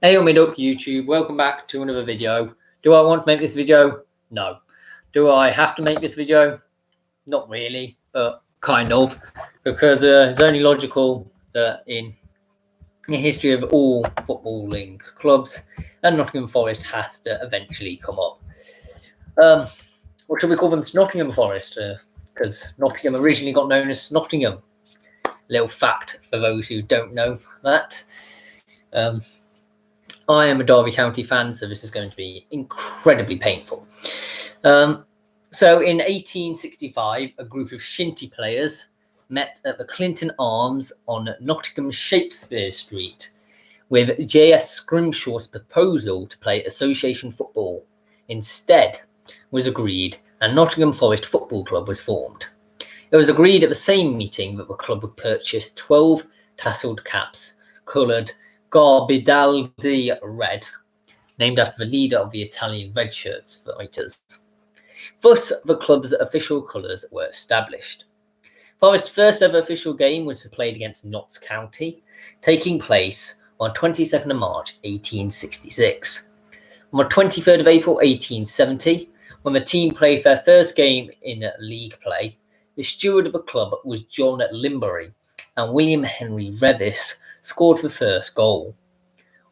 Hey, what up YouTube, welcome back to another video. Do I want to make this video? No. Do I have to make this video? Not really, but kind of, because it's only logical that in the history of all footballing clubs, and Nottingham Forest has to eventually come up. What should we call them? It's Nottingham Forest, because Nottingham originally got known as Nottingham. Little fact for those who don't know that. I am a Derby County fan, so this is going to be incredibly painful. So in 1865, a group of shinty players met at the Clinton Arms on Nottingham Shakespeare Street with J.S. Scrimshaw's proposal to play association football. Instead was agreed, and Nottingham Forest Football Club was formed. It was agreed at the same meeting that the club would purchase 12 tasselled caps coloured Garbidaldi red, named after the leader of the Italian Red Shirts fighters. Thus, the club's official colours were established. Forest's first ever official game was played against Notts County, taking place on 22nd of March 1866. On the 23rd of April 1870, when the team played their first game in league play, the steward of the club was John Limbury, and William Henry Revis scored the first goal.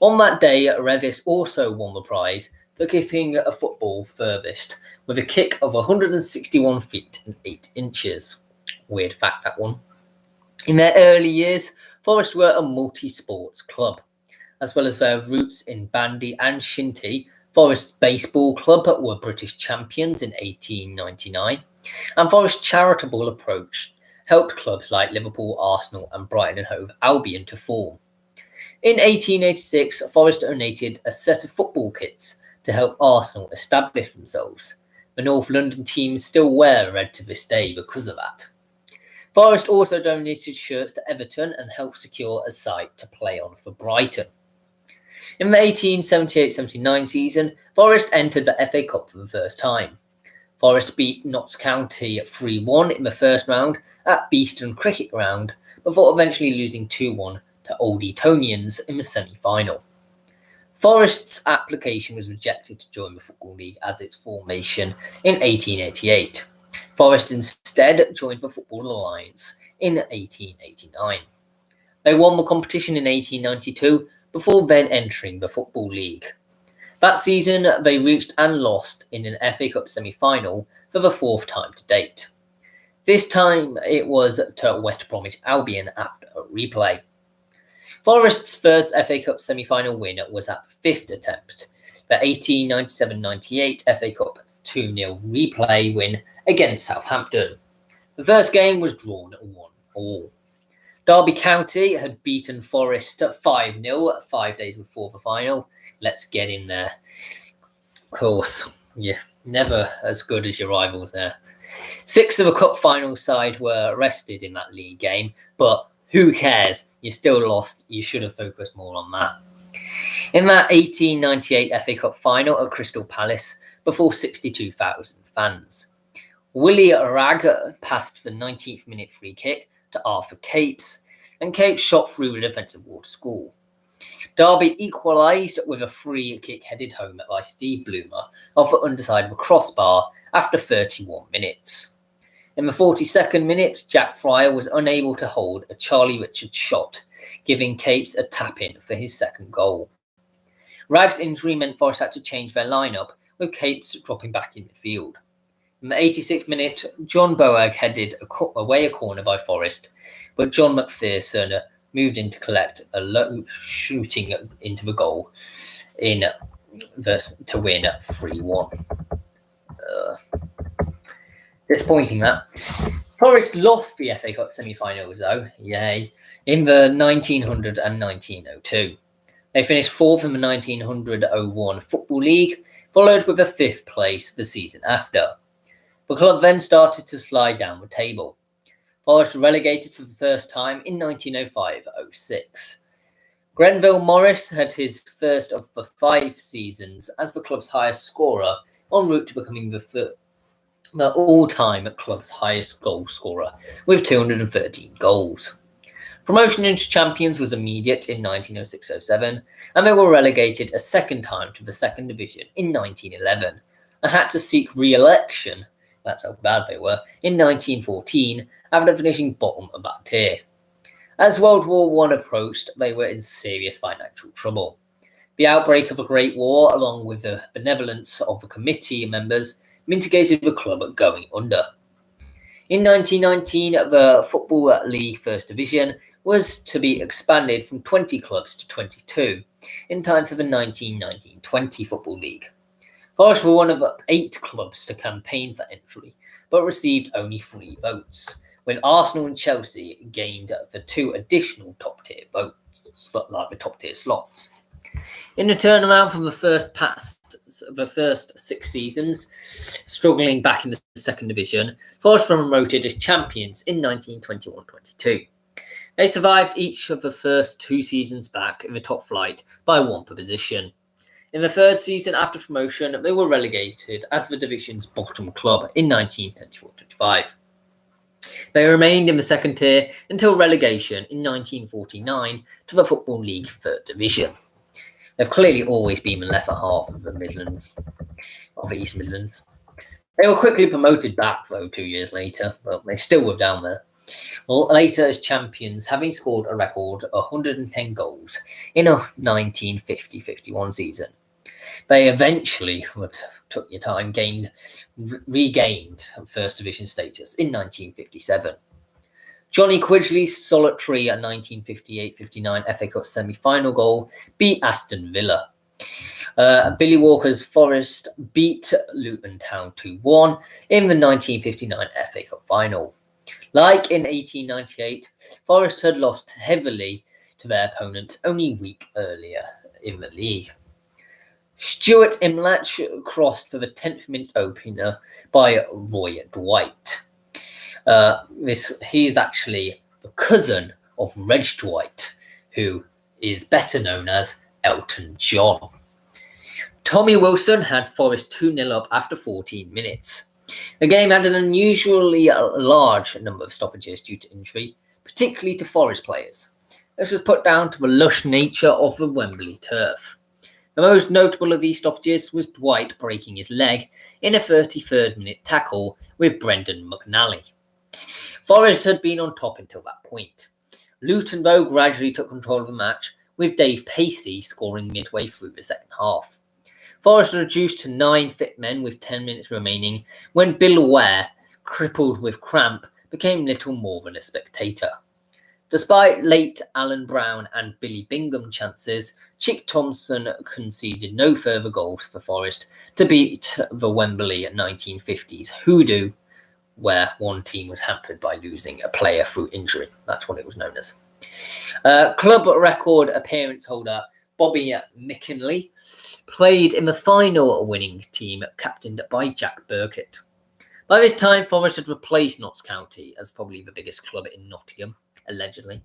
On that day, Revis also won the prize for kicking a football furthest with a kick of 161 feet and 8 inches. Weird fact, that one. In their early years, Forest were a multi-sports club. As well as their roots in bandy and shinty, Forest Baseball Club were British champions in 1899, and Forest's charitable approach helped clubs like Liverpool, Arsenal and Brighton and Hove Albion to form. In 1886, Forest donated a set of football kits to help Arsenal establish themselves. The North London team still wear red to this day because of that. Forest also donated shirts to Everton and helped secure a site to play on for Brighton. In the 1878-79 season, Forest entered the FA Cup for the first time. Forest beat Notts County 3-1 in the first round at Beeston Cricket Ground, before eventually losing 2-1 to Old Etonians in the semi-final. Forest's application was rejected to join the Football League as its formation in 1888. Forest instead joined the Football Alliance in 1889. They won the competition in 1892 before then entering the Football League. That season, they reached and lost in an FA Cup semi-final for the fourth time to date. This time, it was to West Bromwich Albion after a replay. Forest's first FA Cup semi-final win was at the fifth attempt, the 1897-98 FA Cup 2-0 replay win against Southampton. The first game was drawn at 1-1. Derby County had beaten Forest 5-0 5 days before the final. Let's get in there. Of course, you're never as good as your rivals there. 6 of the cup final side were arrested in that league game, but who cares? You still lost. You should have focused more on that. In that 1898 FA Cup final at Crystal Palace, before 62,000 fans, Willie Ragg passed the 19th minute free kick to Arthur Capes, and Capes shot through the defensive wall to score. Derby equalised with a free kick headed home by Steve Bloomer off the underside of a crossbar after 31 minutes. In the 42nd minute, Jack Fryer was unable to hold a Charlie Richards shot, giving Capes a tap-in for his second goal. Ragg's injury meant Forest had to change their lineup, with Capes dropping back in midfield. In the 86th minute, John Boag headed away a corner by Forest, but John McPherson moved in to collect a low shooting into the goal to win 3-1. Disappointing that. Forest lost the FA Cup semi-finals though, yay, in the 1900 and 1902. They finished 4th in the 1901 Football League, followed with a 5th place the season after. The club then started to slide down the table. Forest were relegated for the first time in 1905-06. Grenville Morris had his first of the 5 seasons as the club's highest scorer, en route to becoming the all-time club's highest goal scorer, with 213 goals. Promotion into champions was immediate in 1906-07, and they were relegated a second time to the second division in 1911, and had to seek re-election, that's how bad they were, in 1914 after finishing bottom of that tier. As World War I approached, they were in serious financial trouble. The outbreak of the Great War, along with the benevolence of the committee members, mitigated the club going under. In 1919, the Football League First Division was to be expanded from 20 clubs to 22, in time for the 1919-20 Football League. Forest were one of 8 clubs to campaign for entry, but received only 3 votes, with Arsenal and Chelsea gained the 2 additional top-tier votes, like the top-tier slots. In the turnaround from the first 6 seasons, struggling back in the second division, Forest were promoted as champions in 1921-22. They survived each of the first 2 seasons back in the top flight by 1 position. In the third season after promotion, they were relegated as the division's bottom club in 1924-25. They remained in the second tier until relegation in 1949 to the Football League Third Division. They've clearly always been the left half of the Midlands, of the East Midlands. They were quickly promoted back, though, 2 years later, but they still were down there. Later as champions, having scored a record 110 goals in a 1950-51 season. They eventually, took your time, regained First Division status in 1957. Johnny Quidgley's solitary 1958-59 FA Cup semi-final goal beat Aston Villa. Billy Walker's Forest beat Luton Town 2-1 in the 1959 FA Cup final. Like in 1898, Forest had lost heavily to their opponents only a week earlier in the league. Stuart Imlach crossed for the 10th minute opener by Roy Dwight. He is actually the cousin of Reg Dwight, who is better known as Elton John. Tommy Wilson had Forest 2-0 up after 14 minutes. The game had an unusually large number of stoppages due to injury, particularly to Forest players. This was put down to the lush nature of the Wembley turf. The most notable of these stoppages was Dwight breaking his leg in a 33rd minute tackle with Brendan McNally. Forest had been on top until that point. Luton, though, gradually took control of the match, with Dave Pacey scoring midway through the second half. Forest reduced to 9 fit men with 10 minutes remaining when Bill Ware, crippled with cramp, became little more than a spectator. Despite late Alan Brown and Billy Bingham chances, Chick Thompson conceded no further goals for Forest to beat the Wembley 1950s hoodoo, where one team was hampered by losing a player through injury. That's what it was known as. Club record appearance holder Bobby McKinley played in the final winning team, captained by Jack Burkett. By this time, Forest had replaced Notts County as probably the biggest club in Nottingham, allegedly.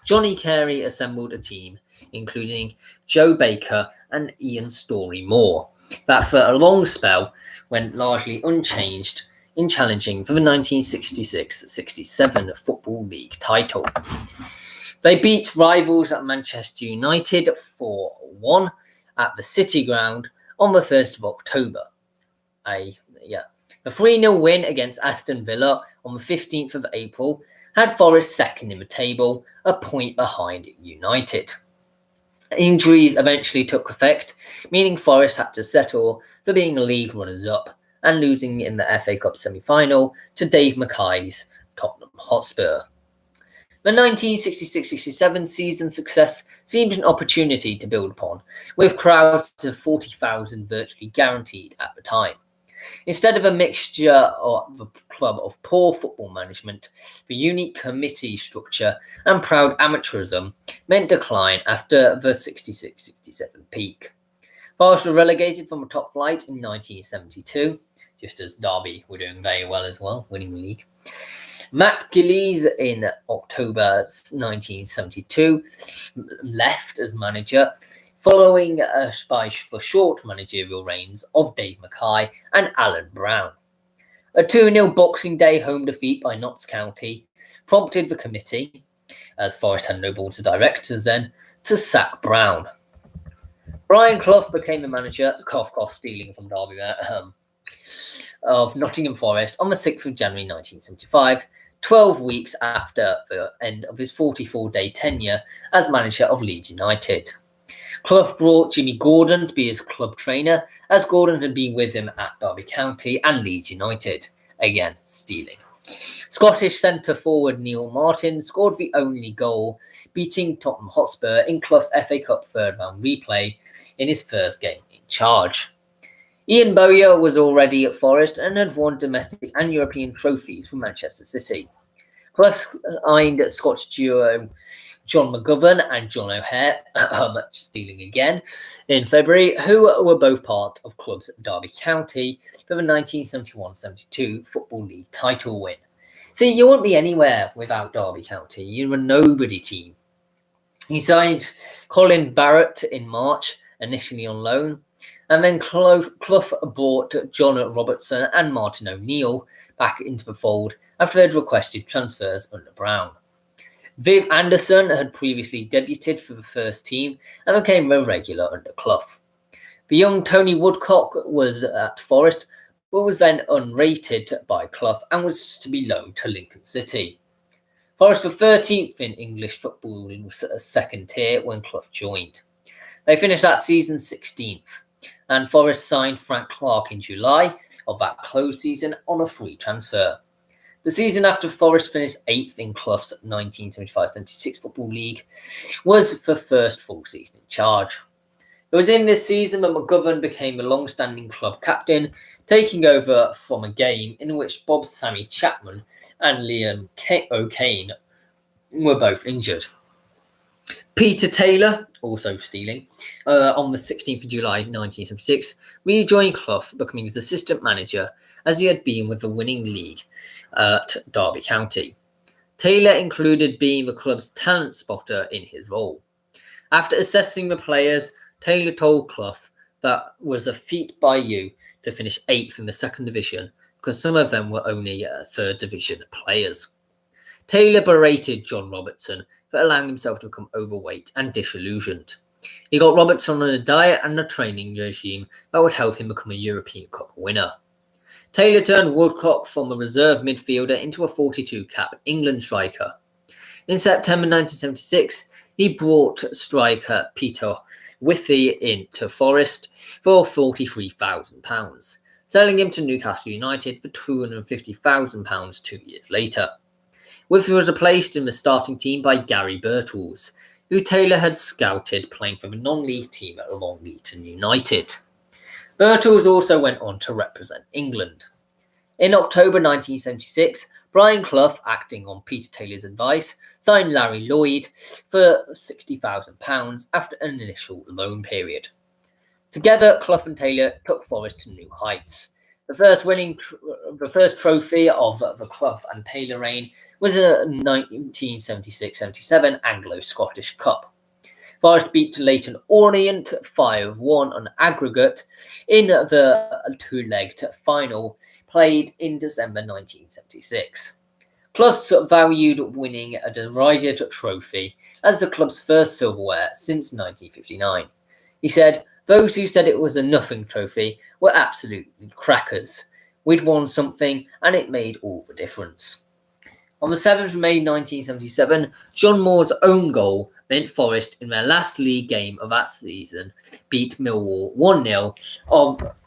Johnny Carey assembled a team, including Joe Baker and Ian Story Moore, that for a long spell went largely unchanged in challenging for the 1966-67 Football League title. They beat rivals at Manchester United 4-1 at the City Ground on the 1st of October. The 3-0 win against Aston Villa on the 15th of April had Forest second in the table, a point behind United. Injuries eventually took effect, meaning Forest had to settle for being league runners-up and losing in the FA Cup semi-final to Dave Mackay's Tottenham Hotspur. The 1966-67 season success seemed an opportunity to build upon, with crowds of 40,000 virtually guaranteed at the time. Instead of a mixture of a club of poor football management, the unique committee structure and proud amateurism meant decline after the 66-67 peak. Forest were relegated from the top flight in 1972, just as Derby were doing very well as well, winning the league. Matt Gillies in October 1972 left as manager, following by the short managerial reigns of Dave Mackay and Alan Brown. A 2-0 Boxing Day home defeat by Notts County prompted the committee, as Forest had no board of directors then, to sack Brown. Brian Clough became the manager, stealing from Derby of Nottingham Forest on the 6th of January 1975, 12 weeks after the end of his 44-day tenure as manager of Leeds United. Clough brought Jimmy Gordon to be his club trainer, as Gordon had been with him at Derby County and Leeds United, again stealing. Scottish centre-forward Neil Martin scored the only goal, beating Tottenham Hotspur in Clough's FA Cup third-round replay in his first game in charge. Ian Bowyer was already at Forest and had won domestic and European trophies for Manchester City. Clough signed Scotch duo John McGovern and John O'Hare, stealing again, in February, who were both part of Clough's Derby County for the 1971-72 Football League title win. See, you won't be anywhere without Derby County. You're a nobody team. He signed Colin Barrett in March, initially on loan, and then Clough brought John Robertson and Martin O'Neill back into the fold after they'd requested transfers under Brown. Viv Anderson had previously debuted for the first team and became a regular under Clough. The young Tony Woodcock was at Forest, but was then unrated by Clough and was to be loaned to Lincoln City. Forest were 13th in English football in second tier when Clough joined. They finished that season 16th, and Forest signed Frank Clark in July of that closed season on a free transfer. The season after Forest finished 8th in Clough's 1975-76 Football League was the first full season in charge. It was in this season that McGovern became the long-standing club captain, taking over from a game in which Bob Sammy Chapman and Liam O'Kane were both injured. Peter Taylor, also stealing, on the 16th of July 1976, rejoined Clough, becoming his assistant manager as he had been with the winning league at Derby County. Taylor included being the club's talent spotter in his role. After assessing the players, Taylor told Clough that was a feat by you to finish 8th in the second division because some of them were only third division players. Taylor berated John Robertson for allowing himself to become overweight and disillusioned. He got Robertson on a diet and a training regime that would help him become a European Cup winner. Taylor turned Woodcock from a reserve midfielder into a 42-cap England striker. In September 1976, he brought striker Peter Whiffy into Forest for £43,000, selling him to Newcastle United for £250,000 2 years later. Whiffy was replaced in the starting team by Gary Birtles, who Taylor had scouted playing for the non-league team at Long Leaton United. Birtles also went on to represent England. In October 1976, Brian Clough, acting on Peter Taylor's advice, signed Larry Lloyd for £60,000 after an initial loan period. Together, Clough and Taylor took Forest to new heights. The first trophy of the Clough and Taylor reign was a 1976-77 Anglo-Scottish Cup. Forest beat Leyton Orient 5-1 on aggregate in the two-legged final played in December 1976. Clough valued winning a derided trophy as the club's first silverware since 1959. He said, "Those who said it was a nothing trophy were absolutely crackers. We'd won something and it made all the difference." On the 7th of May 1977, John Moore's own goal meant Forest, in their last league game of that season, beat Millwall 1-0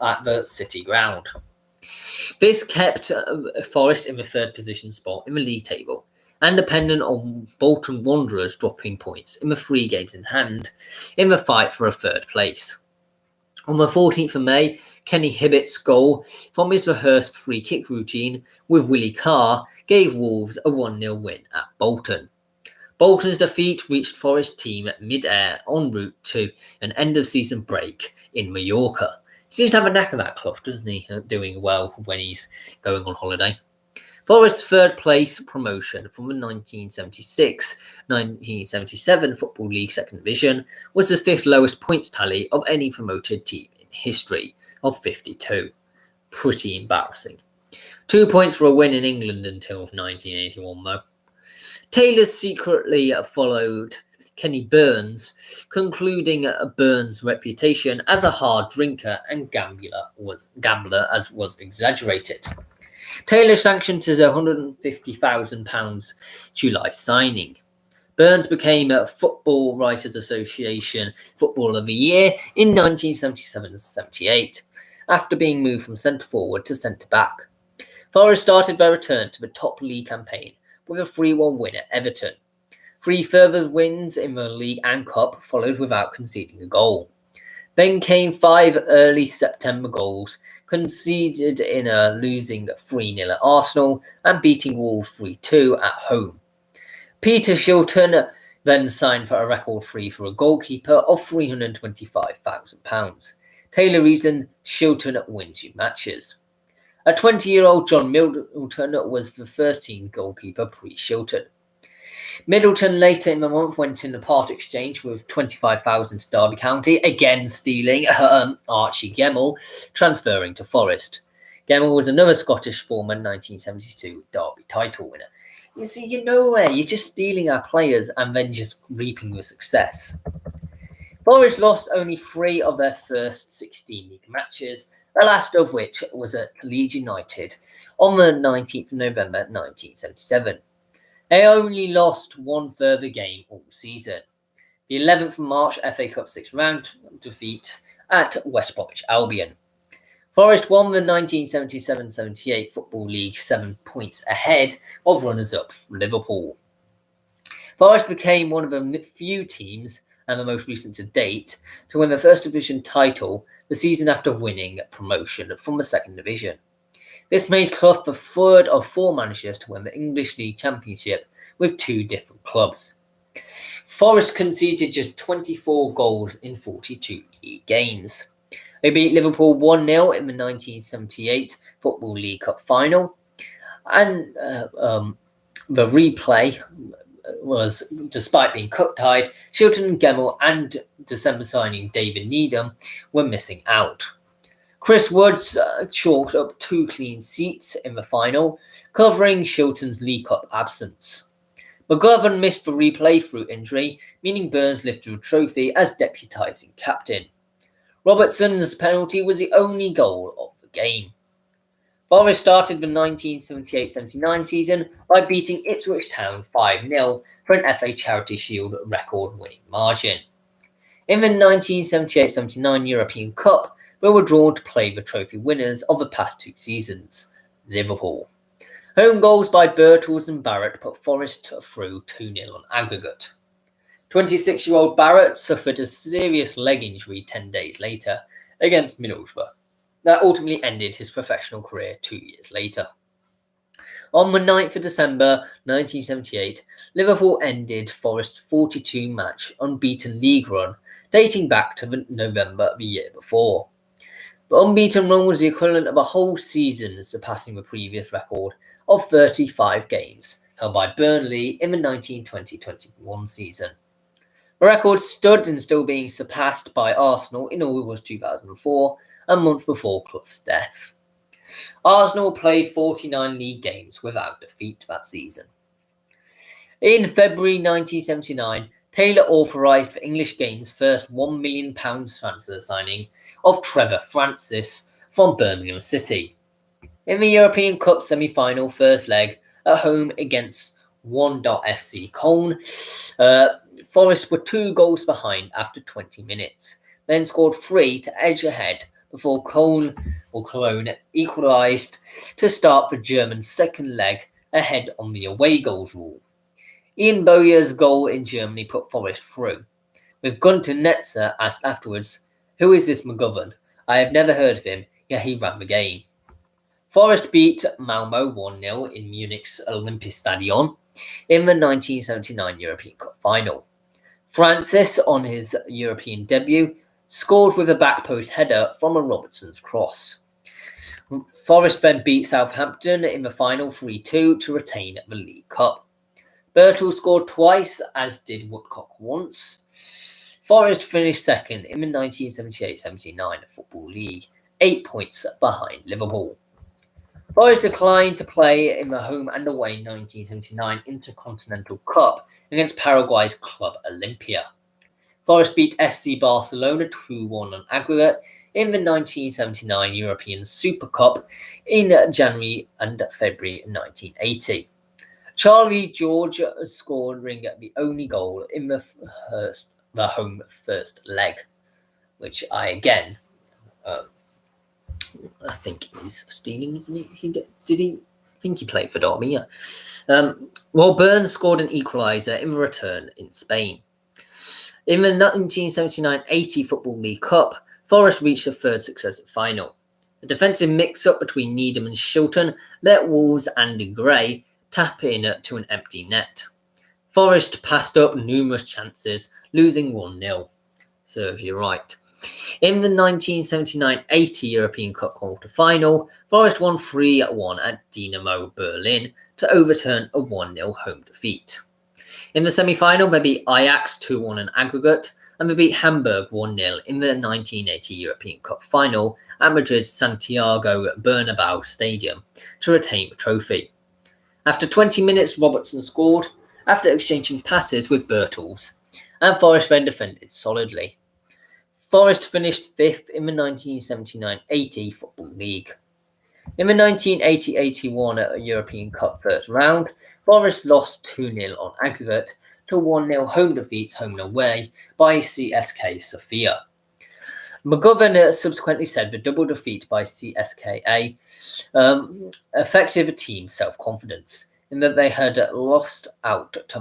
at the City ground. This kept Forest in the third position spot in the league table and dependent on Bolton Wanderers dropping points in the 3 games in hand in the fight for a third place. On the 14th of May, Kenny Hibbett's goal from his rehearsed free-kick routine with Willie Carr gave Wolves a 1-0 win at Bolton. Bolton's defeat reached Forest team at mid-air en route to an end-of-season break in Mallorca. He seems to have a knack of that, Clough, doesn't he? Doing well when he's going on holiday. Forest's third-place promotion from the 1976-1977 Football League Second Division was the 5th lowest points tally of any promoted team in history, of 52. Pretty embarrassing. 2 points for a win in England until 1981, though. Taylor secretly followed Kenny Burns, concluding Burns' reputation as a hard drinker and gambler was exaggerated. Taylor sanctioned his £150,000 July signing. Burns became a Football Writers Association Footballer of the Year in 1977-78, after being moved from centre-forward to centre-back. Forest started their return to the top league campaign with a 3-1 win at Everton. 3 further wins in the league and cup followed without conceding a goal. Then came 5 early September goals, conceded in a losing 3-0 at Arsenal and beating Wolves 3-2 at home. Peter Shilton then signed for a record fee for a goalkeeper of £325,000. Taylor reasoned Shilton wins you matches. A 20-year-old John Middleton was the first-team goalkeeper pre-Shilton. Middleton later in the month went in a part exchange with £25,000 to Derby County, again stealing Archie Gemmill, transferring to Forest. Gemmill was another Scottish former 1972 Derby title winner. You see, you're nowhere. You're just stealing our players and then just reaping the success. Forest lost only 3 of their first 16 league matches, the last of which was at Leeds United on the 19th of November 1977. They only lost 1 further game all season. The 11th of March FA Cup 6th round defeat at West Bromwich Albion. Forest won the 1977-78 Football League 7 points ahead of runners-up Liverpool. Forest became one of the few teams, and the most recent to date, to win the First Division title the season after winning promotion from the Second Division. This made Clough the third of 4 managers to win the English League Championship with 2 different clubs. Forest conceded just 24 goals in 42 league games. They beat Liverpool 1-0 in the 1978 Football League Cup final, and the replay was, despite being cup-tied, Shilton, Gemmill and December signing David Needham were missing out. Chris Woods chalked up 2 clean sheets in the final, covering Shilton's League Cup absence. McGovern missed the replay through injury, meaning Burns lifted the trophy as deputising captain. Robertson's penalty was the only goal of the game. Forest started the 1978-79 season by beating Ipswich Town 5-0 for an FA Charity Shield record-winning margin. In the 1978-79 European Cup, they were drawn to play the trophy winners of the past 2 seasons, Liverpool. Home goals by Birtles and Barrett put Forest through 2-0 on aggregate. 26-year-old Barrett suffered a serious leg injury 10 days later against Middlesbrough. That ultimately ended his professional career 2 years later. On the 9th of December 1978, Liverpool ended Forest's 42-match unbeaten league run dating back to November of the year before. The unbeaten run was the equivalent of a whole season, surpassing the previous record of 35 games held by Burnley in the 1920-21 season. The record stood and still being surpassed by Arsenal in August 2004, a month before Clough's death. Arsenal played 49 league games without defeat that season. In February 1979, Taylor authorised the English game's first £1 million transfer signing of Trevor Francis from Birmingham City. In the European Cup semi-final first leg at home against 1.FC Cologne, Forest were 2 goals behind after 20 minutes, then scored 3 to edge ahead before Cologne equalised to start the German second leg ahead on the away goals rule. Ian Bowyer's goal in Germany put Forest through, with Gunter Netzer asked afterwards, "Who is this McGovern? I have never heard of him, yet he ran the game." Forest beat Malmo 1-0 in Munich's Olympiastadion in the 1979 European Cup final. Francis, on his European debut, scored with a back post header from a Robertson's cross. Forest then beat Southampton in the final 3-2 to retain the League Cup. Birtle scored twice, as did Woodcock once. Forest finished second in the 1978-79 Football League, 8 points behind Liverpool. Forest declined to play in the home and away 1979 Intercontinental Cup against Paraguay's Club Olimpia. Forest beat FC Barcelona 2-1 on aggregate in the 1979 European Super Cup in January and February 1980. Charlie George scoring the only goal in the home first leg, which I think he's stealing, isn't he? Did he think he played for Derby? Yeah. While Burns scored an equaliser in the return in Spain. In the 1979-80 Football League Cup, Forest reached a third successive final. A defensive mix-up between Needham and Shilton let Wolves' Andy Gray tap in to an empty net. Forest passed up numerous chances, losing 1-0. Serves you right. In the 1979-80 European Cup quarter-final, Forest won 3-1 at Dynamo Berlin to overturn a 1-0 home defeat. In the semi-final, they beat Ajax 2-1 in aggregate, and they beat Hamburg 1-0 in the 1980 European Cup final at Madrid's Santiago Bernabeu Stadium to retain the trophy. After 20 minutes, Robertson scored after exchanging passes with Birtles, and Forest then defended solidly. Forest finished 5th in the 1979-80 Football League. In the 1980-81 European Cup first round, Forest lost 2-0 on aggregate to 1-0 home defeats home and away by CSKA Sofia. McGovern subsequently said the double defeat by CSKA affected the team's self-confidence in that they had lost out to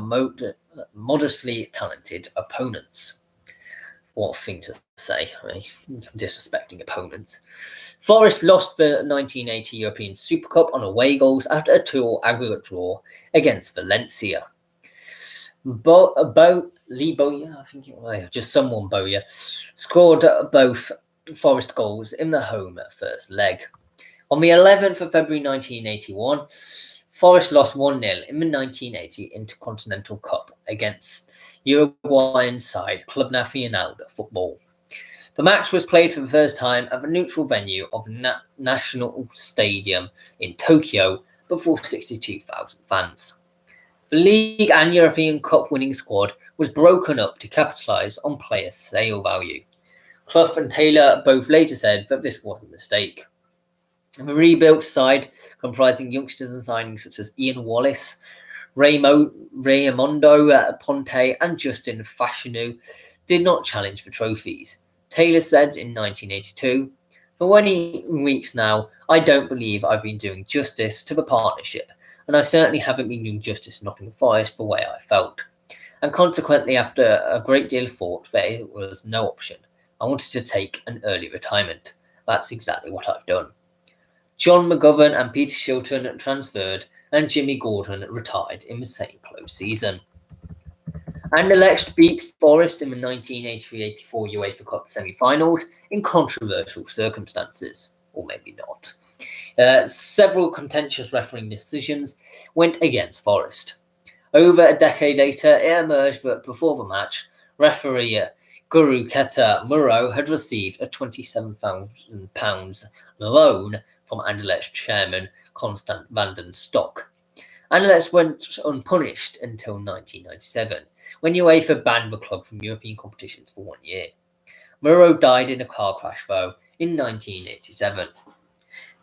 modestly talented opponents. What a thing to say, disrespecting opponents. Forest lost the 1980 European Super Cup on away goals after a 2-2 aggregate draw against Valencia. Lee Bowyer, Bowyer, scored both Forest goals in the home first leg. On the 11th of February 1981, Forest lost 1-0 in the 1980 Intercontinental Cup against Uruguayan side Club Nacional de Football. The match was played for the first time at the neutral venue of National Stadium in Tokyo before 62,000 fans. The League and European Cup winning squad was broken up to capitalise on player sale value. Clough and Taylor both later said that this was a mistake. The rebuilt side, comprising youngsters and signings such as Ian Wallace, Raymondo Ponte and Justin Fashanu, did not challenge for trophies. Taylor said in 1982, "For 20 weeks now, I don't believe I've been doing justice to the partnership, and I certainly haven't been doing justice to Nottingham Forest the way I felt. And consequently, after a great deal of thought, there was no option. I wanted to take an early retirement. That's exactly what I've done." John McGovern and Peter Shilton transferred, and Jimmy Gordon retired in the same close season. Anderlecht beat Forest in the 1983-84 UEFA Cup semi-finals in controversial circumstances, or maybe not. Several contentious refereeing decisions went against Forest. Over a decade later, it emerged that before the match, referee Guru Keta Murrow had received a £27,000 loan from Anderlecht chairman Constant van den Stok. Anderlecht went unpunished until 1997, when UEFA banned the club from European competitions for 1 year. Murrow died in a car crash, though, in 1987.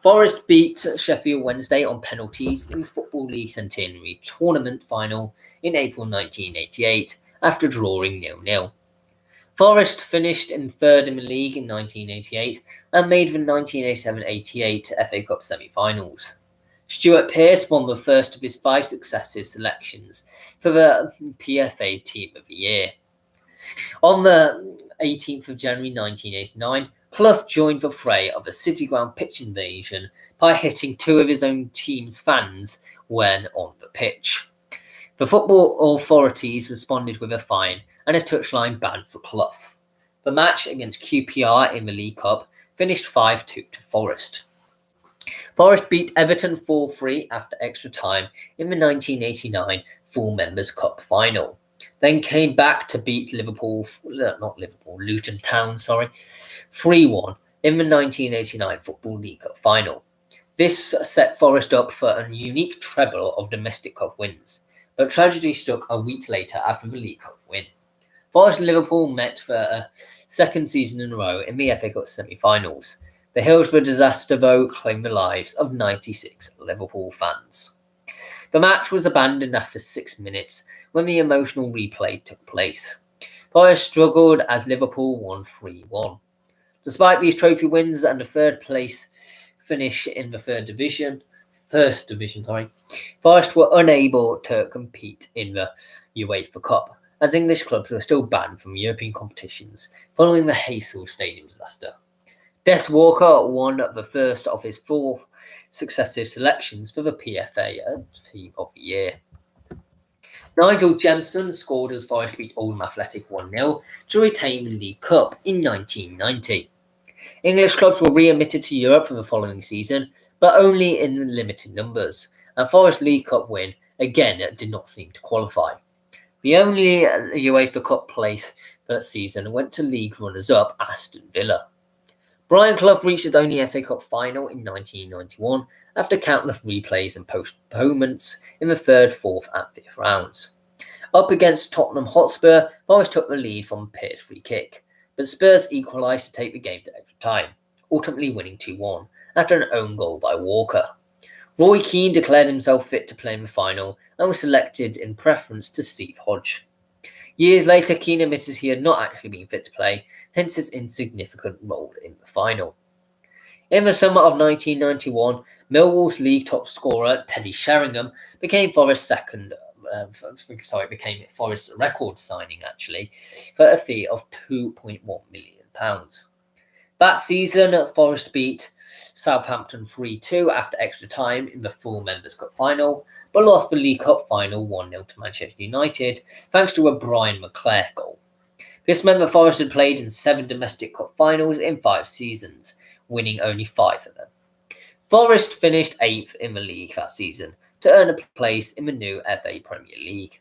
Forest beat Sheffield Wednesday on penalties in the Football League Centenary Tournament final in April 1988, after drawing 0-0. Forest finished in third in the league in 1988 and made the 1987-88 FA Cup semi-finals. Stuart Pearce won the first of his 5 successive selections for the PFA Team of the Year. On the 18th of January 1989, Clough joined the fray of a City Ground pitch invasion by hitting 2 of his own team's fans when on the pitch. The football authorities responded with a fine and a touchline ban for Clough. The match against QPR in the League Cup finished 5-2 to Forest. Forest beat Everton 4-3 after extra time in the 1989 Full Members Cup final, then came back to beat Luton Town, 3-1 in the 1989 Football League Cup final. This set Forest up for a unique treble of domestic cup wins, but tragedy struck a week later after the League Cup win. Forest and Liverpool met for a second season in a row in the FA Cup semi-finals. The Hillsborough disaster, though, claimed the lives of 96 Liverpool fans. The match was abandoned after 6 minutes when the emotional replay took place. Forest struggled as Liverpool won 3-1. Despite these trophy wins and the third place finish in the first division, Forest were unable to compete in the UEFA Cup, as English clubs were still banned from European competitions following the Heysel Stadium disaster. Des Walker won the first of his 4 successive selections for the PFA Team of the Year. Nigel Jemson scored as Forest beat Oldham Athletic 1-0 to retain the League Cup in 1990. English clubs were readmitted to Europe for the following season, but only in limited numbers, and Forest League Cup win again did not seem to qualify. The only UEFA Cup place that season went to league runners-up Aston Villa. Brian Clough reached his only FA Cup final in 1991 after countless replays and postponements in the 3rd, 4th and 5th rounds. Up against Tottenham Hotspur, Forest took the lead from a Pearce free kick, but Spurs equalised to take the game to extra time, ultimately winning 2-1 after an own goal by Walker. Roy Keane declared himself fit to play in the final and was selected in preference to Steve Hodge. Years later, Keane admitted he had not actually been fit to play, hence his insignificant role in the final. In the summer of 1991, Millwall's league top scorer Teddy Sheringham became Forest's record signing for a fee of £2.1 million. That season, Forest beat Southampton 3-2 after extra time in the full Members' Cup final, but lost the League Cup final 1-0 to Manchester United thanks to a Brian McClare goal. This meant that Forest had played in 7 domestic cup finals in 5 seasons, winning only 5 of them. Forest finished 8th in the league that season to earn a place in the new FA Premier League.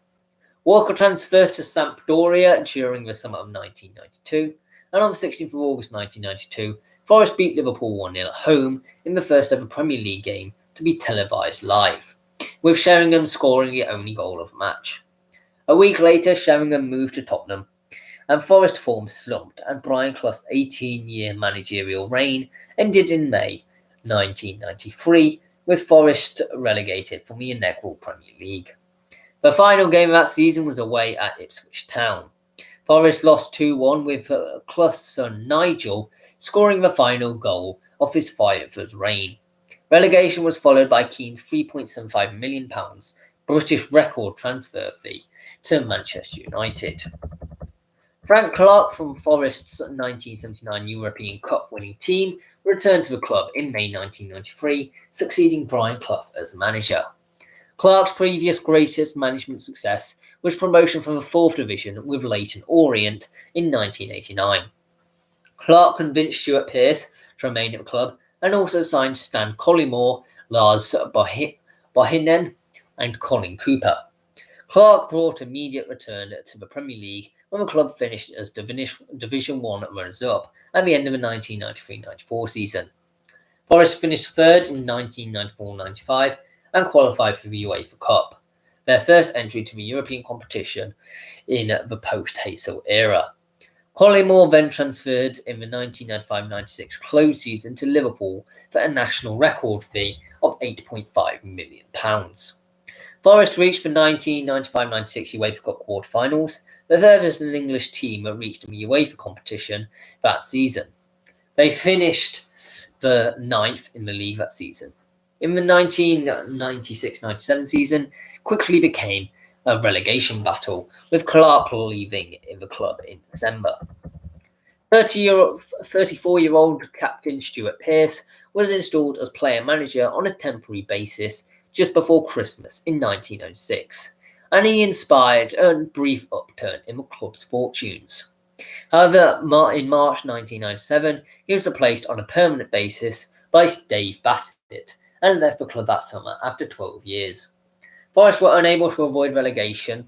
Walker transferred to Sampdoria during the summer of 1992, and on the 16th of August 1992, Forest beat Liverpool 1-0 at home in the first ever Premier League game to be televised live, with Sheringham scoring the only goal of the match. A week later, Sheringham moved to Tottenham, and Forest form slumped, and Brian Clough's 18-year managerial reign ended in May 1993, with Forest relegated from the inaugural Premier League. The final game of that season was away at Ipswich Town. Forest lost 2-1 with Clough's son Nigel scoring the final goal of his father's reign. Relegation was followed by Keane's £3.75 million British record transfer fee to Manchester United. Frank Clark from Forest's 1979 European Cup winning team returned to the club in May 1993, succeeding Brian Clough as manager. Clark's previous greatest management success was promotion from the 4th Division with Leyton Orient in 1989. Clark convinced Stuart Pearce to remain at the club and also signed Stan Collymore, Lars Bohinen and Colin Cooper. Clark brought immediate return to the Premier League when the club finished as Division 1 runners-up at the end of the 1993-94 season. Forest finished 3rd in 1994-95 and qualified for the UEFA Cup, their first entry to the European competition in the post-Heysel era. Collymore then transferred in the 1995-96 close season to Liverpool for a national record fee of £8.5 million. Forest reached the 1995-96 UEFA Cup quarter-finals, the furthest an English team reached in the UEFA competition that season. They finished the 9th in the league that season. In the 1996-97 season, quickly became a relegation battle, with Clark leaving the club in December. 34-year-old captain Stuart Pearce was installed as player-manager on a temporary basis just before Christmas in 1906, and he inspired a brief upturn in the club's fortunes. However, in March 1997, he was replaced on a permanent basis by Dave Bassett and left the club that summer after 12 years. Forest were unable to avoid relegation,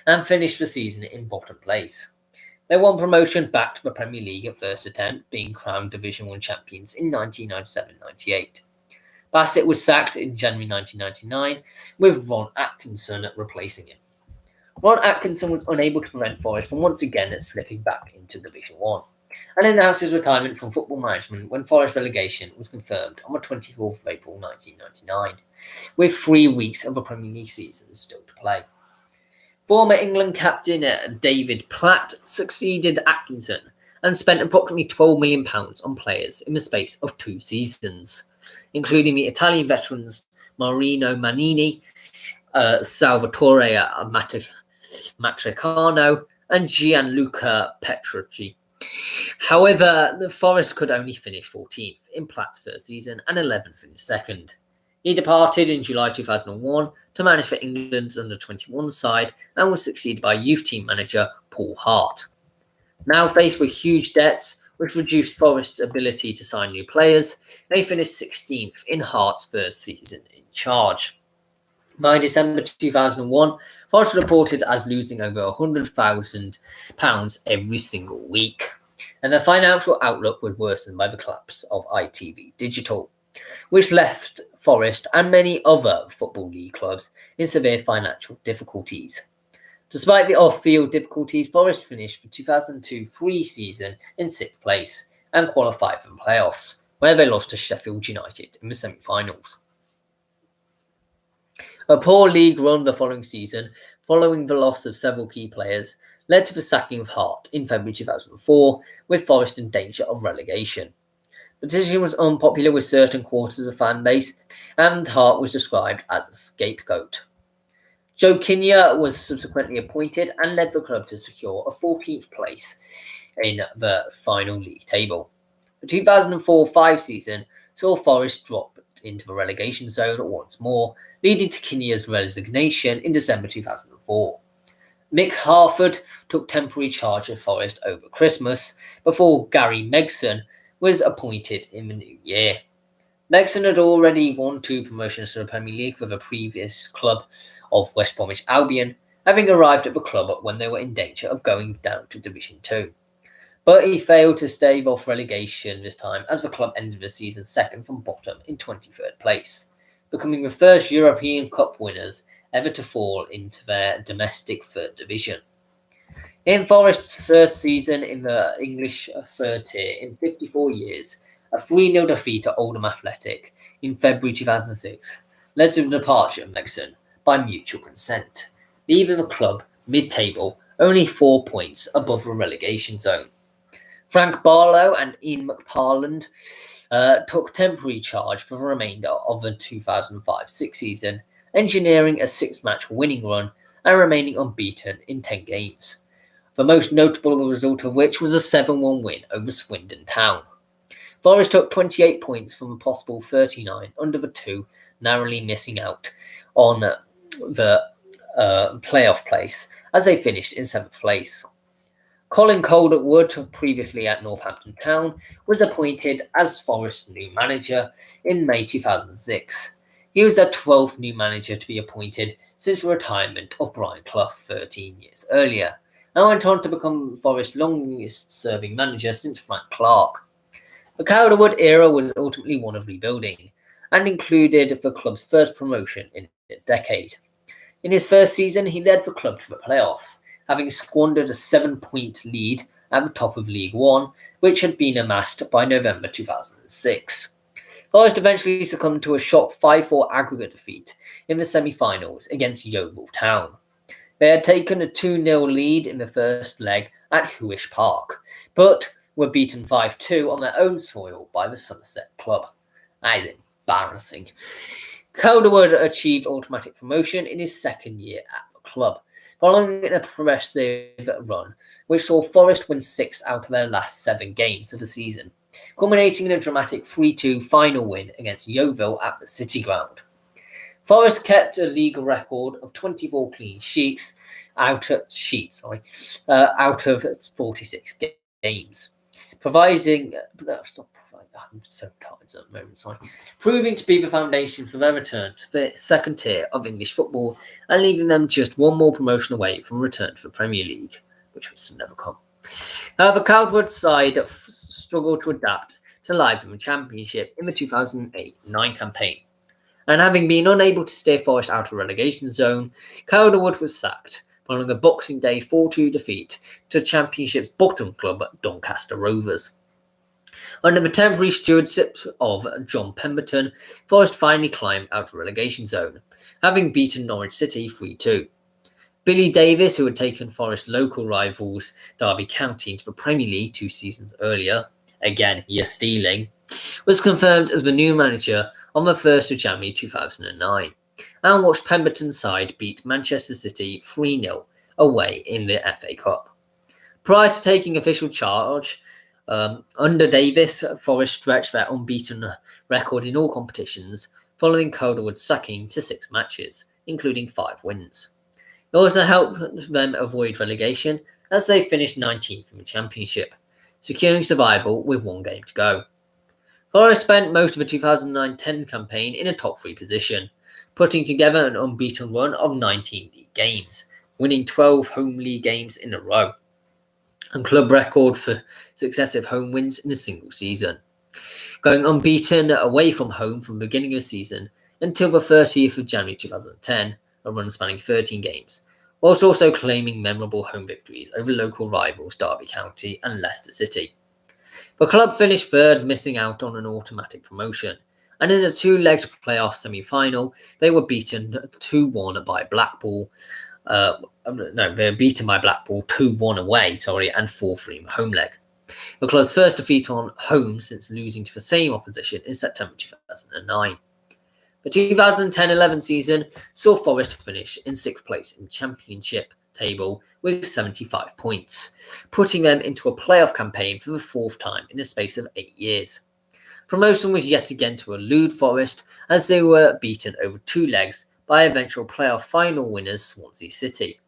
and finished the season in bottom place. They won promotion back to the Premier League at first attempt, being crowned Division 1 champions in 1997-98. Bassett was sacked in January 1999, with Ron Atkinson replacing him. Ron Atkinson was unable to prevent Forest from once again slipping back into Division 1, and announced his retirement from football management when Forest relegation was confirmed on the 24th of April 1999, with 3 weeks of a Premier League season still to play. Former England captain David Platt succeeded Atkinson and spent approximately £12 million on players in the space of 2 seasons, including the Italian veterans Marino Manini, Salvatore Matricano, and Gianluca Petrucci. However, the Forest could only finish 14th in Platt's first season and 11th in his second. He departed in July 2001 to manage for England's under-21 side and was succeeded by youth team manager Paul Hart. Now faced with huge debts, which reduced Forest's ability to sign new players, they finished 16th in Hart's first season in charge. By December 2001, Forest was reported as losing over £100,000 every single week, and their financial outlook was worsened by the collapse of ITV Digital, which left Forest and many other Football League clubs in severe financial difficulties. Despite the off-field difficulties, Forest finished the 2002-03 season in 6th place and qualified for the playoffs, where they lost to Sheffield United in the semi-finals. A poor league run the following season, following the loss of several key players, led to the sacking of Hart in February 2004, with Forest in danger of relegation. The decision was unpopular with certain quarters of the fan base, and Hart was described as a scapegoat. Joe Kinnear was subsequently appointed and led the club to secure a 14th place in the final league table. The 2004-05 season saw Forest drop into the relegation zone once more, leading to Kinnear's resignation in December 2004. Mick Harford took temporary charge of Forest over Christmas, before Gary Megson was appointed in the new year. Megson had already won 2 promotions to the Premier League with a previous club of West Bromwich Albion, having arrived at the club when they were in danger of going down to Division 2. But he failed to stave off relegation this time, as the club ended the season second from bottom in 23rd place, becoming the first European Cup winners ever to fall into their domestic third division. In Forest's first season in the English third tier in 54 years, a 3-0 defeat at Oldham Athletic in February 2006 led to the departure of Megson by mutual consent, leaving the club mid-table only 4 points above the relegation zone. Frank Barlow and Ian McParland took temporary charge for the remainder of the 2005-06 season, engineering a 6-match winning run and remaining unbeaten in 10 games, the most notable result of which was a 7-1 win over Swindon Town. Forest took 28 points from a possible 39 under the 2, narrowly missing out on the playoff place as they finished in 7th place. Colin Calderwood, previously at Northampton Town, was appointed as Forest's new manager in May 2006. He was the 12th new manager to be appointed since the retirement of Brian Clough 13 years earlier, and went on to become Forest's longest-serving manager since Frank Clark. The Calderwood era was ultimately one of rebuilding, and included the club's first promotion in a decade. In his first season, he led the club to the playoffs, having squandered a 7-point lead at the top of League One, which had been amassed by November 2006. Forest eventually succumbed to a shock 5-4 aggregate defeat in the semi-finals against Yeovil Town. They had taken a 2-0 lead in the first leg at Huish Park, but were beaten 5-2 on their own soil by the Somerset club. That is embarrassing. Calderwood achieved automatic promotion in his second year at the club, following an impressive run, which saw Forest win 6 out of their last 7 games of the season, culminating in a dramatic 3-2 final win against Yeovil at the City Ground. Forest kept a league record of 24 clean sheets out of 46 games, proving to be the foundation for their return to the second tier of English football, and leaving them just one more promotion away from return to the Premier League, which was to never come. However, Calderwood's side struggled to adapt to survive in the Championship in the 2008-9 campaign. And having been unable to steer Forest out of relegation zone, Calderwood was sacked following a Boxing Day 4-2 defeat to the Championship's bottom club, Doncaster Rovers. Under the temporary stewardship of John Pemberton, Forest finally climbed out of the relegation zone, having beaten Norwich City 3-2. Billy Davies, who had taken Forest local rivals Derby County into the Premier League 2 seasons earlier, again, you're stealing, was confirmed as the new manager on the 1st of January 2009, and watched Pemberton's side beat Manchester City 3-0 away in the FA Cup. Prior to taking official charge, under Davis, Forest stretched their unbeaten record in all competitions, following Calderwood's sacking to 6 matches, including 5 wins. It also helped them avoid relegation, as they finished 19th in the Championship, securing survival with 1 game to go. Forest spent most of the 2009-10 campaign in a top 3 position, putting together an unbeaten run of 19 league games, winning 12 home league games in a row, and club record for successive home wins in a single season, going unbeaten away from home from the beginning of the season until the 30th of January 2010, a run spanning 13 games, whilst also claiming memorable home victories over local rivals Derby County and Leicester City. The club finished 3rd, missing out on an automatic promotion, and in a 2-legged playoff semi-final, they were beaten 2-1 by Blackpool. They were beaten by Blackpool 2-1 away, and 4-3 in the home leg. The club's first defeat on home since losing to the same opposition in September 2009. The 2010-11 season saw Forest finish in 6th place in the Championship table with 75 points, putting them into a playoff campaign for the 4th time in the space of 8 years. Promotion was yet again to elude Forest, as they were beaten over 2 legs by eventual playoff final winners Swansea City.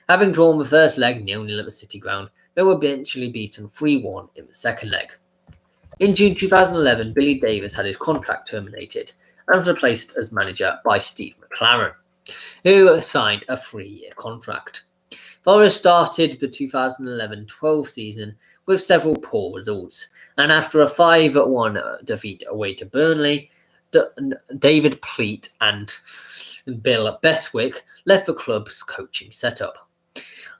Having drawn the first leg 0-0 at the City ground, they were eventually beaten 3-1 in the second leg. In June 2011, Billy Davies had his contract terminated and was replaced as manager by Steve McLaren, who signed a 3-year contract. Forest started the 2011-12 season with several poor results, and after a 5-1 defeat away to Burnley, David Pleat and Bill Beswick left the club's coaching setup.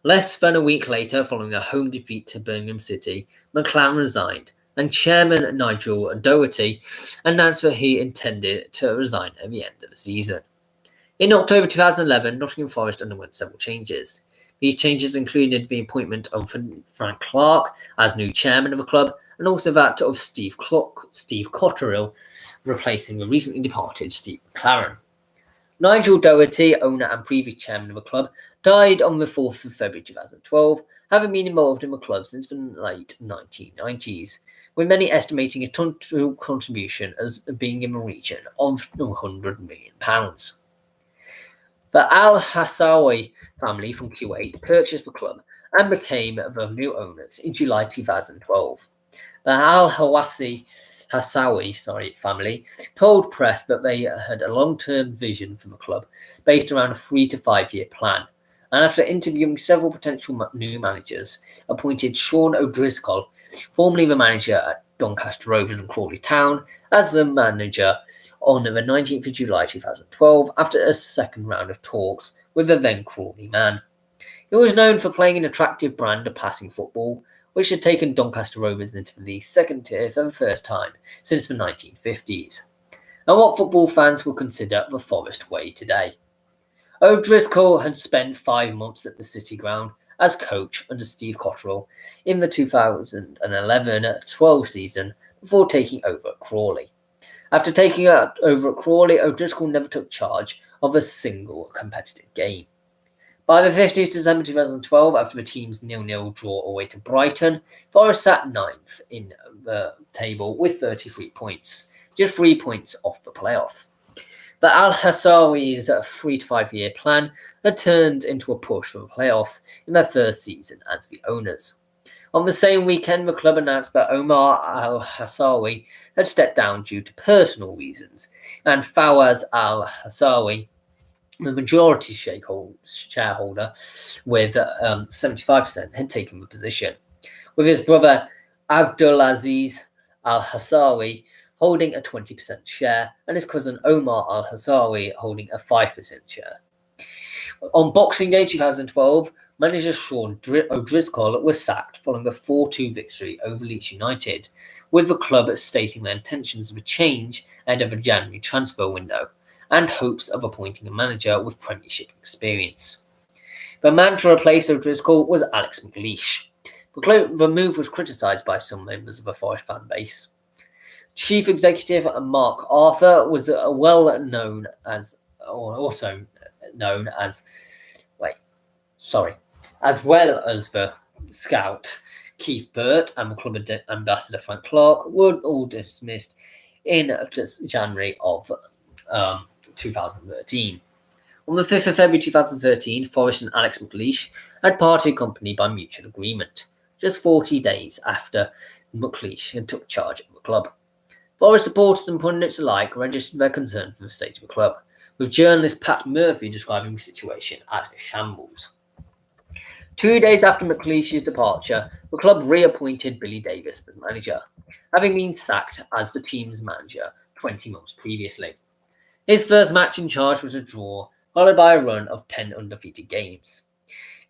Less than a week later, following a home defeat to Birmingham City, McLaren resigned, and chairman Nigel Doherty announced that he intended to resign at the end of the season. In October 2011, Nottingham Forest underwent several changes. These changes included the appointment of Frank Clark as new chairman of the club, and also that of Steve Cotterill, replacing the recently departed Steve McLaren. Nigel Doherty, owner and previous chairman of the club, died on the 4th of February 2012, having been involved in the club since the late 1990s, with many estimating his total contribution as being in the region of £100 million. The Al-Hassawi family from Kuwait purchased the club and became the new owners in July 2012. The Al-Hassawi family told press that they had a long-term vision for the club based around a 3 to 5 year plan, and after interviewing several potential new managers, appointed Sean O'Driscoll, formerly the manager at Doncaster Rovers and Crawley Town, as the manager on the 19th of July 2012 after a second round of talks with the then Crawley man. He was known for playing an attractive brand of passing football, which had taken Doncaster Rovers into the league's second tier for the first time since the 1950s, and what football fans would consider the Forest way today. O'Driscoll had spent 5 months at the City ground as coach under Steve Cotterill in the 2011-12 season before taking over at Crawley. After taking over at Crawley, O'Driscoll never took charge of a single competitive game. By the 15th of December 2012, after the team's 0-0 draw away to Brighton, Forest sat 9th in the table with 33 points, just 3 points off the playoffs. But Al-Hassawi's 3 to 5 year plan had turned into a push for the playoffs in their first season as the owners. On the same weekend, the club announced that Omar Al-Hassawi had stepped down due to personal reasons, and Fawaz Al-Hassawi, the majority shareholder with 75%, had taken the position, with his brother Abdulaziz Al-Hassawi holding a 20% share, and his cousin Omar Al-Hassawi holding a 5% share. On Boxing Day 2012, manager Sean O'Driscoll was sacked following a 4-2 victory over Leeds United, with the club stating their intentions of a change ahead of a January transfer window and hopes of appointing a manager with Premiership experience. The man to replace O'Driscoll was Alex McLeish. The move was criticised by some members of the Forest fan base. Chief Executive Mark Arthur was also known as well as the scout Keith Burt and the club ambassador Frank Clark were all dismissed in January of 2013. On the 5th of February 2013, Forrest and Alex McLeish had parted company by mutual agreement, just 40 days after McLeish had took charge of the club. Forest supporters and pundits alike registered their concern for the state of the club, with journalist Pat Murphy describing the situation as a shambles. 2 days after McLeish's departure, the club reappointed Billy Davies as manager, having been sacked as the team's manager 20 months previously. His first match in charge was a draw, followed by a run of 10 undefeated games.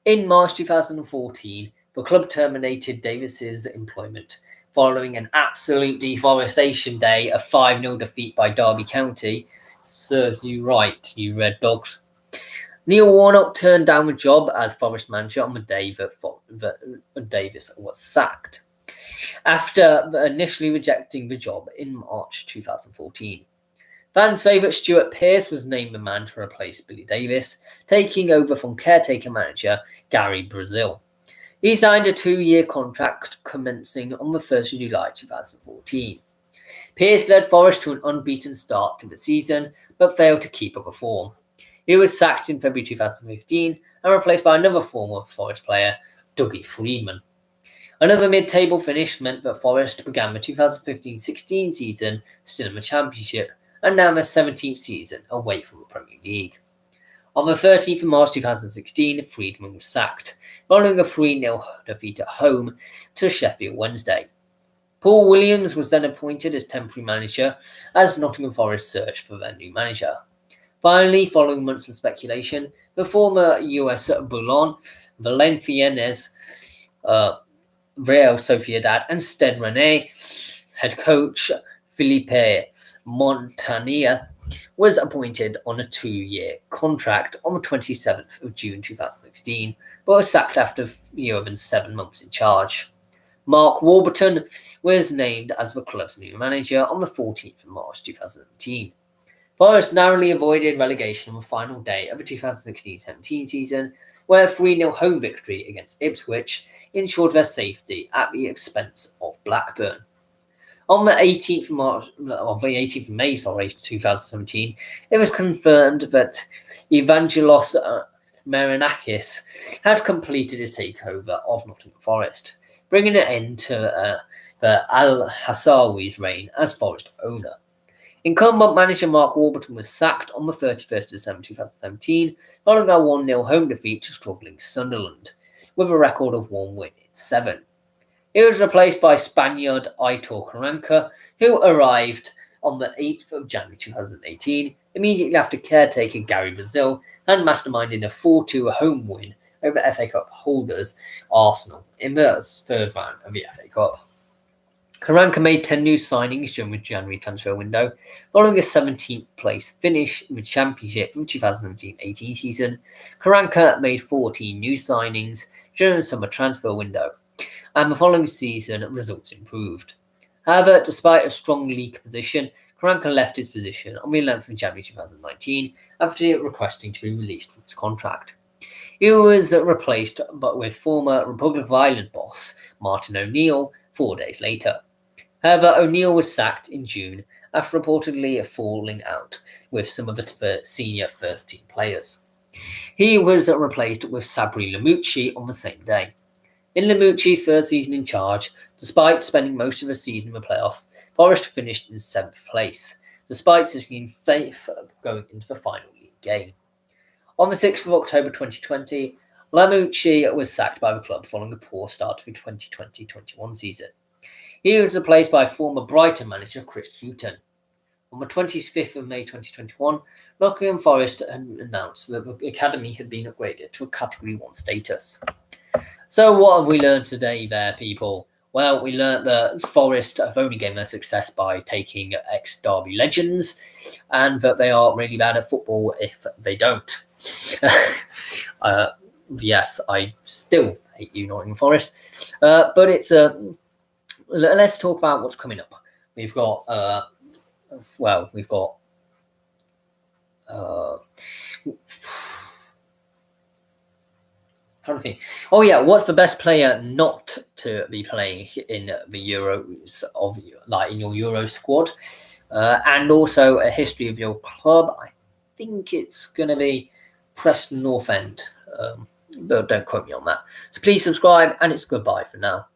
In March 2014, the club terminated Davies's employment following an absolute deforestation day, a 5-0 defeat by Derby County. Serves you right, you Red Dogs. Neil Warnock turned down the job as Forest manager on the day that Davies was sacked, after initially rejecting the job in March 2014. Fans' favourite Stuart Pearce was named the man to replace Billy Davies, taking over from caretaker manager Gary Brazil. He signed a 2-year contract commencing on the 1st of July 2014. Pearce led Forest to an unbeaten start to the season, but failed to keep up a form. He was sacked in February 2015 and replaced by another former Forest player, Dougie Freedman. Another mid-table finish meant that Forest began the 2015-16 season still in the Championship, and now their 17th season away from the Premier League. On the 13th of March 2016, Freedman was sacked, following a 3-0 defeat at home to Sheffield Wednesday. Paul Williams was then appointed as temporary manager as Nottingham Forest searched for their new manager. Finally, following months of speculation, the former US Boulogne, Valenciennes, Real Sociedad, and Stade Rennais head coach Philippe Montagnier was appointed on a 2-year contract on the 27th of June 2016, but was sacked after fewer than 7 months in charge. Mark Warburton was named as the club's new manager on the 14th of March 2017. Forest narrowly avoided relegation on the final day of the 2016-17 season, where a 3-0 home victory against Ipswich ensured their safety at the expense of Blackburn. On the 18th of May 2017, it was confirmed that Evangelos Marinakis had completed his takeover of Nottingham Forest, bringing an end to Al-Hassawi's reign as Forest owner. Incumbent manager Mark Warburton was sacked on the 31st of December 2017, following a 1-0 home defeat to struggling Sunderland, with a record of 1 win in 7. He was replaced by Spaniard Aitor Karanka, who arrived on the 8th of January 2018, immediately after caretaker Gary Brazil had masterminded a 4-2 home win over FA Cup holders Arsenal in the third round of the FA Cup. Karanka made 10 new signings during the January transfer window, following a 17th place finish in the Championship from 2017-18 season. Karanka made 14 new signings during the summer transfer window, and the following season results improved. However, despite a strong league position, Karanka left his position on the 11th of January 2019 after requesting to be released from his contract. He was replaced with former Republic of Ireland boss Martin O'Neill 4 days later. However, O'Neill was sacked in June after reportedly falling out with some of the senior first-team players. He was replaced with Sabri Lamouchi on the same day. In Lamouchi's first season in charge, despite spending most of the season in the playoffs, Forest finished in 7th place, despite sitting in 5th going into the final league game. On the 6th of October 2020, Lamouchi was sacked by the club following a poor start to the 2020-21 season. He was replaced by former Brighton manager Chris Hughton. On the 25th of May 2021, Nottingham Forest had announced that the academy had been upgraded to a Category 1 status. So what have we learned today there, people? Well, we learned that Forest have only gained their success by taking ex-Derby legends, and that they are really bad at football if they don't. Yes, I still hate you, Nottingham Forest. But it's let's talk about what's coming up. We've got trying to think. Oh yeah, what's the best player not to be playing in the Euros in your Euro squad, and also a history of your club? I think it's gonna be Preston North End. But don't quote me on that. So please subscribe, and it's goodbye for now.